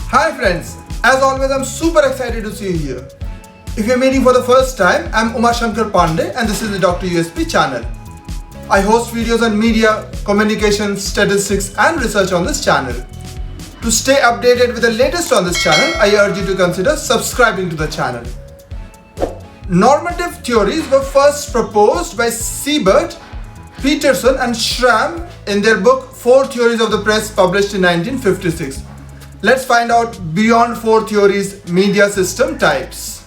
Hi friends, as always I'm super excited to see you here. If you're meeting for the first time, I'm Shankar Pandey and this is the Dr. USP channel. I host videos on media, communication, statistics and research on this channel. To stay updated with the latest on this channel, I urge you to consider subscribing to the channel. Normative theories were first proposed by Siebert, Peterson and Schramm in their book 4 Theories of the Press published in 1956. Let's find out beyond 4 theories media system types.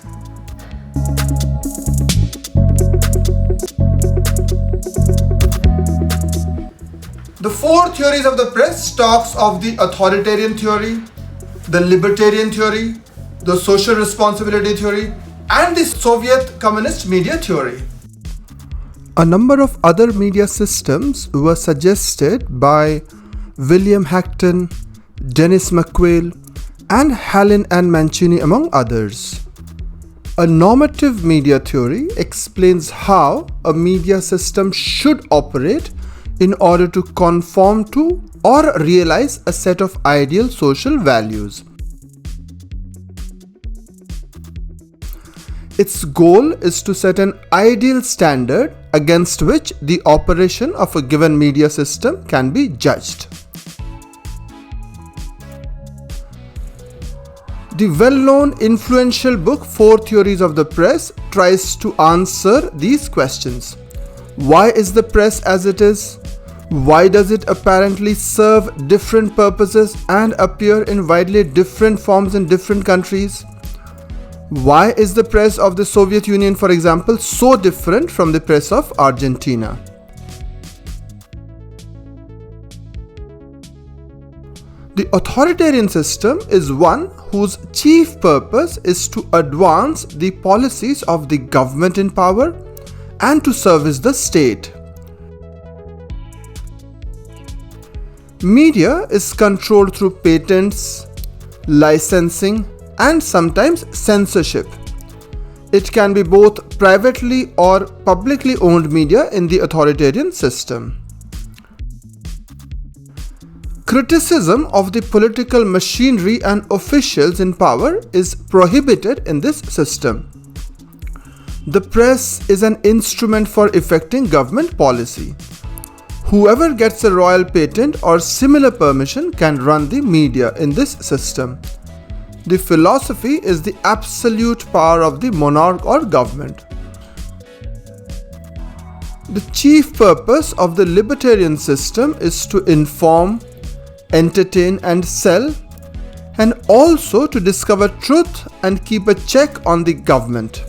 The 4 theories of the press talks of the authoritarian theory, the libertarian theory, the social responsibility theory and the Soviet communist media theory. A number of other media systems were suggested by William Hachten, Dennis McQuail and Hallin and Mancini among others. A normative media theory explains how a media system should operate in order to conform to or realize a set of ideal social values. Its goal is to set an ideal standard against which the operation of a given media system can be judged. The well-known influential book 4 Theories of the Press tries to answer these questions. Why is the press as it is? Why does it apparently serve different purposes and appear in widely different forms in different countries? Why is the press of the Soviet Union, for example, so different from the press of Argentina? The authoritarian system is one whose chief purpose is to advance the policies of the government in power and to service the state. Media is controlled through patents, licensing, and sometimes censorship. It can be both privately or publicly owned media in the authoritarian system. Criticism of the political machinery and officials in power is prohibited in this system. The press is an instrument for effecting government policy. Whoever gets a royal patent or similar permission can run the media in this system. The philosophy is the absolute power of the monarch or government. The chief purpose of the libertarian system is to inform, entertain and sell, and also to discover truth and keep a check on the government.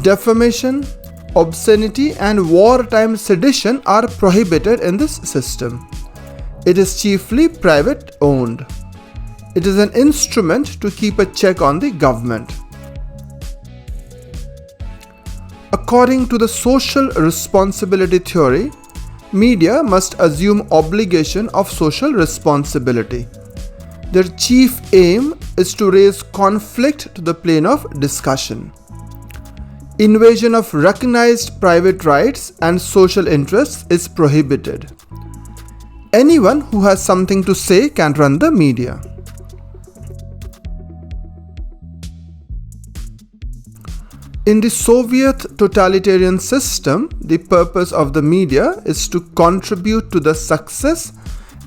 Defamation, obscenity and wartime sedition are prohibited in this system. It is chiefly private owned. It is an instrument to keep a check on the government. According to the social responsibility theory, media must assume obligation of social responsibility. Their chief aim is to raise conflict to the plane of discussion. Invasion of recognized private rights and social interests is prohibited. Anyone who has something to say can run the media. In the Soviet totalitarian system, the purpose of the media is to contribute to the success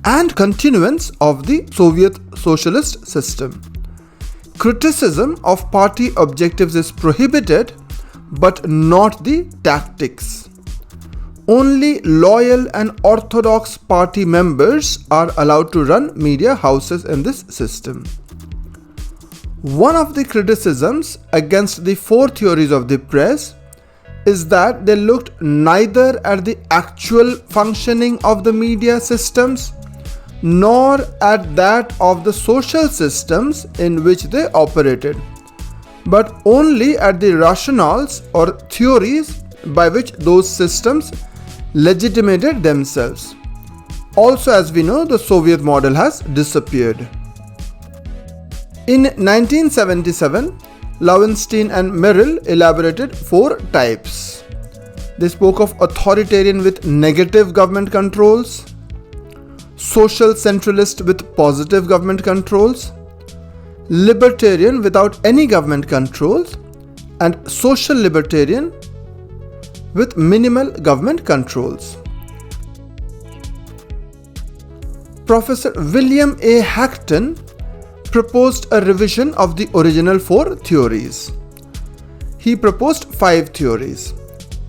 and continuance of the Soviet socialist system. Criticism of party objectives is prohibited, but not the tactics. Only loyal and orthodox party members are allowed to run media houses in this system. One of the criticisms against the 4 theories of the press is that they looked neither at the actual functioning of the media systems nor at that of the social systems in which they operated, but only at the rationales or theories by which those systems legitimated themselves. Also, as we know, the Soviet model has disappeared. In 1977, Lowenstein and Merrill elaborated 4 types. They spoke of authoritarian with negative government controls, social centralist with positive government controls, libertarian without any government controls, and social libertarian with minimal government controls. Professor William A. Hachten proposed a revision of the original 4 theories. He proposed 5 theories.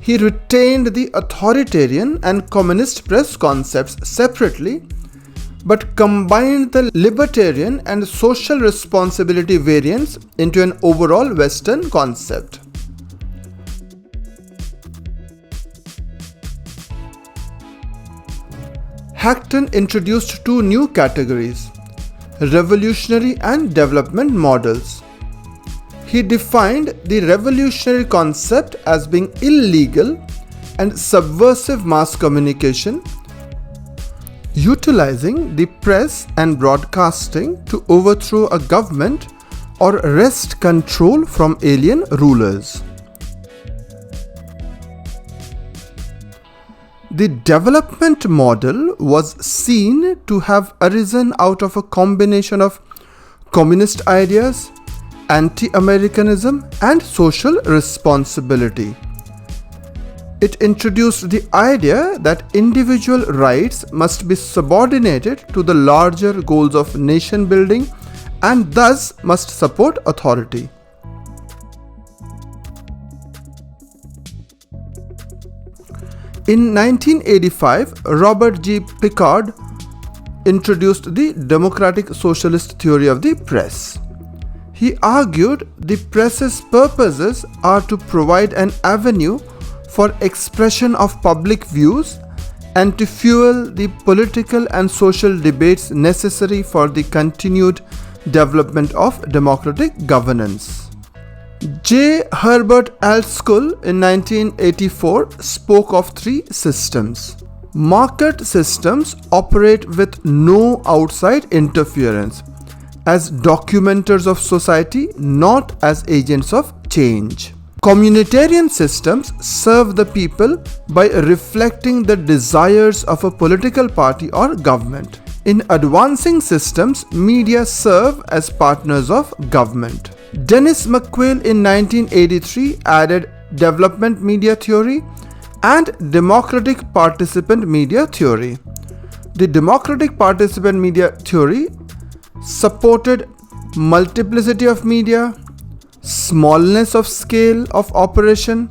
He retained the authoritarian and communist press concepts separately, but combined the libertarian and social responsibility variants into an overall Western concept. Hachten introduced 2 new categories: revolutionary and development models. He defined the revolutionary concept as being illegal and subversive mass communication, utilizing the press and broadcasting to overthrow a government or wrest control from alien rulers. The development model was seen to have arisen out of a combination of communist ideas, anti-Americanism, and social responsibility. It introduced the idea that individual rights must be subordinated to the larger goals of nation building and thus must support authority. In 1985, Robert G. Picard introduced the democratic socialist theory of the press. He argued the press's purposes are to provide an avenue for expression of public views and to fuel the political and social debates necessary for the continued development of democratic governance. J. Herbert Altschull in 1984 spoke of 3 systems. Market systems operate with no outside interference, as documenters of society, not as agents of change. Communitarian systems serve the people by reflecting the desires of a political party or government. In advancing systems, media serve as partners of government. Dennis McQuail in 1983 added development media theory and democratic participant media theory. The democratic participant media theory supported multiplicity of media, smallness of scale of operation,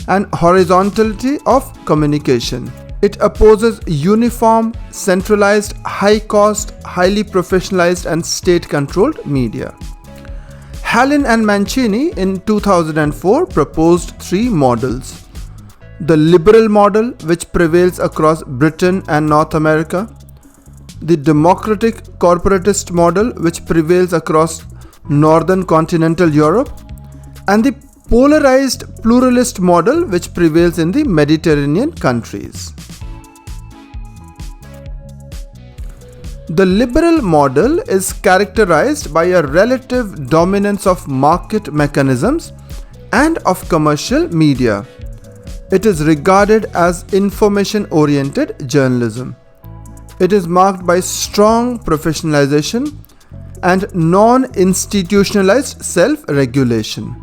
and horizontality of communication. It opposes uniform, centralized, high-cost, highly professionalized and state-controlled media. Hallin and Mancini in 2004 proposed 3 models: the liberal model, which prevails across Britain and North America; the democratic corporatist model, which prevails across northern continental Europe; and the polarized pluralist model, which prevails in the Mediterranean countries. The liberal model is characterized by a relative dominance of market mechanisms and of commercial media. It is regarded as information-oriented journalism. It is marked by strong professionalization and non-institutionalized self-regulation.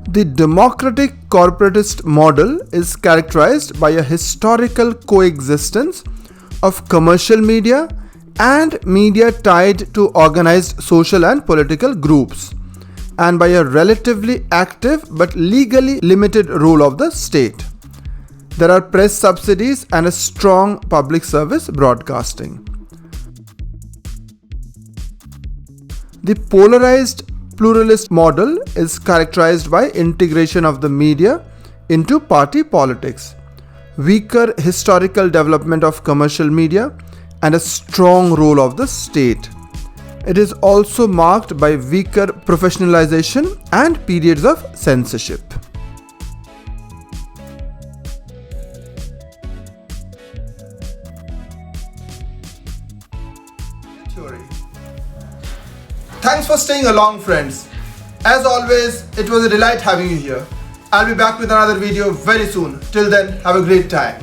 The democratic corporatist model is characterized by a historical coexistence of commercial media and media tied to organized social and political groups, and by a relatively active but legally limited role of the state. There are press subsidies and a strong public service broadcasting. The polarized pluralist model is characterized by integration of the media into party politics, weaker historical development of commercial media, and a strong role of the state. It is also marked by weaker professionalization and periods of censorship. Thanks for staying along, friends. As always, it was a delight having you here. I'll be back with another video very soon. Till then, have a great time.